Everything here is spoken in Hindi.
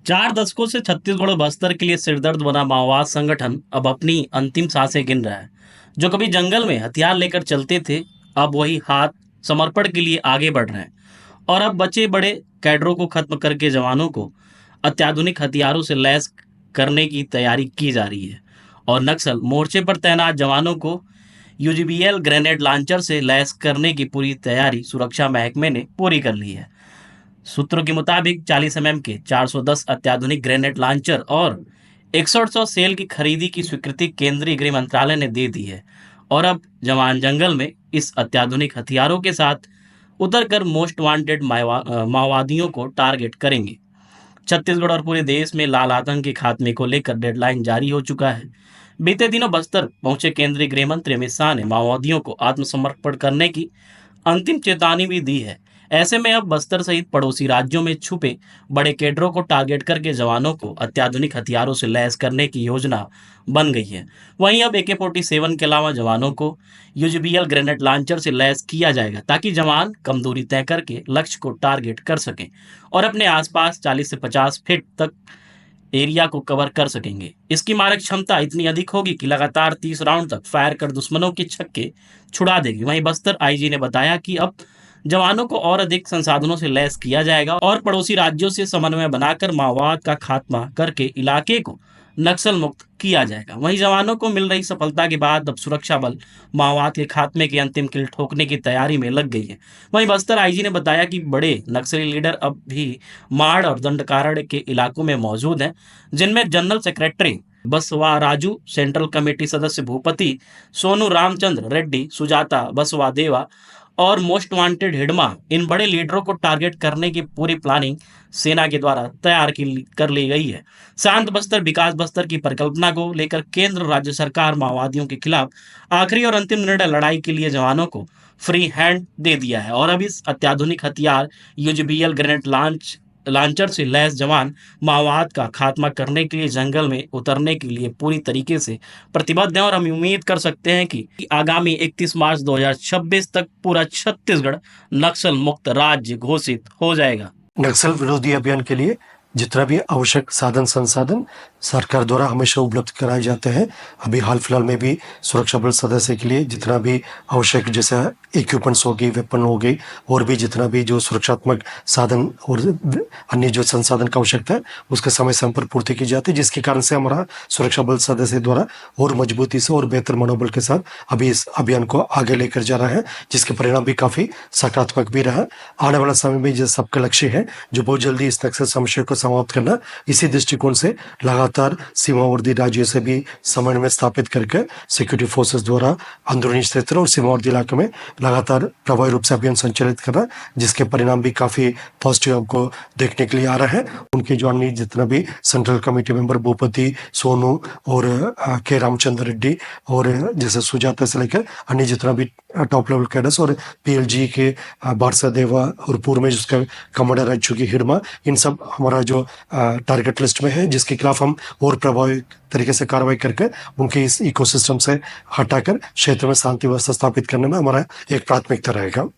4 दशकों से छत्तीसगढ़ और बस्तर के लिए सिरदर्द बना माओवाद संगठन अब अपनी अंतिम सांसें गिन रहा है। जो कभी जंगल में हथियार लेकर चलते थे, अब वही हाथ समर्पण के लिए आगे बढ़ रहे हैं। और अब बचे बड़े कैडरों को खत्म करके जवानों को अत्याधुनिक हथियारों से लैस करने की तैयारी की जा रही है। और नक्सल मोर्चे पर तैनात जवानों को यूजीबीएल ग्रेनेड लॉन्चर से लैस करने की पूरी तैयारी सुरक्षा महकमे ने पूरी कर ली है। सूत्रों के मुताबिक 40 एमएम के 410 अत्याधुनिक ग्रेनेड लॉन्चर और 6100 सेल की खरीदी की स्वीकृति केंद्रीय गृह मंत्रालय ने दे दी है। और अब जवान जंगल में इस अत्याधुनिक हथियारों के साथ उतरकर मोस्ट वांटेड माओवादियों को टारगेट करेंगे। छत्तीसगढ़ और पूरे देश में लाल आतंक के खात्मे को लेकर डेडलाइन जारी हो चुका है। बीते दिनों बस्तर पहुंचे केंद्रीय गृह मंत्री अमित शाह ने माओवादियों को आत्मसमर्पण करने की अंतिम चेतावनी भी दी है। ऐसे में अब बस्तर सहित पड़ोसी राज्यों में छुपे बड़े कैडरों को टारगेट करके जवानों को अत्याधुनिक हथियारों से लैस करने की योजना बन गई है। वहीं अब AK-47 के अलावा जवानों को यूजीबीएल ग्रेनेड लॉन्चर से लैस किया जाएगा, ताकि जवान कम दूरी तय करके लक्ष्य को टारगेट कर सकें और अपने आसपास 40 से 50 फीट तक एरिया को कवर कर सकेंगे। इसकी मारक क्षमता इतनी अधिक होगी कि लगातार 30 राउंड तक फायर कर दुश्मनों के छक्के छुड़ा देगी। वहीं बस्तर आईजी ने बताया कि अब जवानों को और अधिक संसाधनों से लैस किया जाएगा और पड़ोसी राज्यों से समन्वय बनाकर माओवाद का खात्मा करके इलाके को नक्सल मुक्त किया जाएगा। वहीं जवानों को मिल रही सफलता के बाद अब सुरक्षा बल माओवाद के खात्मे की अंतिम कील ठोकने की तैयारी में लग गई है। वहीं बस्तर आईजी ने बताया कि बड़े नक्सली लीडर अब भी माड़ और दंडकारण्य के इलाकों में मौजूद हैं, जिनमें जनरल सेक्रेटरी बसवा राजू, सेंट्रल कमेटी सदस्य भूपति, सोनू रामचंद्र रेड्डी, सुजाता बसवा देवा और मोस्ट वांटेड हिडमा। इन बड़े लीडरों को टारगेट करने की पूरी प्लानिंग सेना के द्वारा कर ली गई है। शांत बस्तर विकास बस्तर की परिकल्पना को लेकर केंद्र राज्य सरकार माओवादियों के खिलाफ आखिरी और अंतिम निर्णय लड़ाई के लिए जवानों को फ्री हैंड दे दिया है। और अब इस अत्याधुनिक हथियार यूजीबीएल ग्रेनेड लॉन्चर से लैस जवान माओवाद का खात्मा करने के लिए जंगल में उतरने के लिए पूरी तरीके से प्रतिबद्ध हैं। और हम उम्मीद कर सकते हैं कि आगामी 31 मार्च 2026 तक पूरा छत्तीसगढ़ नक्सल मुक्त राज्य घोषित हो जाएगा। नक्सल विरोधी अभियान के लिए जितना भी आवश्यक साधन संसाधन सरकार द्वारा हमेशा उपलब्ध कराए जाते हैं। अभी हाल फिलहाल में भी सुरक्षा बल सदस्य के लिए जितना भी आवश्यक, जैसे इक्विपमेंट्स हो गई, वेपन हो गई, और भी जितना भी जो सुरक्षात्मक साधन और अन्य जो संसाधन का आवश्यकता है उसके समय समय पर पूर्ति की जाती है, जिसके कारण से हमारा सुरक्षा बल सदस्य द्वारा और मजबूती से और बेहतर मनोबल के साथ अभी इस अभियान को आगे लेकर जा रहा है, जिसके परिणाम भी काफी सकारात्मक भी रहा। आने वाला समय में जो सबका लक्ष्य है जो बहुत जल्दी इस नक्सल समस्या को समाप्त करना, इसी दृष्टिकोण से लगातार सीमावर्ती राज्यों से भी समन्वय स्थापित करके सिक्योरिटी फोर्सेस द्वारा अंदरूनी क्षेत्र और सीमावर्ती इलाकों में लगातार प्रभावी रूप से अभियान संचालित करना, जिसके परिणाम भी काफी पॉजिटिव आपको देखने के लिए आ रहा है। उनके जो अन्य जितना भी central committee member Bhupathi, Sonu और के रामचंद्र रेड्डी और जैसे सुजाता से लेकर अन्य जितना भी टॉप लेवल कैडर्स और PLG के बारसा देवा और पूर्व में जिसका कमांडर रह चुकी हिडमा, इन सब हमारा जो टारगेट लिस्ट में है, जिसके खिलाफ हम और प्रभावी तरीके से कार्रवाई करके उनके इस इकोसिस्टम से हटाकर क्षेत्र में शांति व्यवस्था स्थापित करने में हमारा एक प्राथमिकता रहेगा।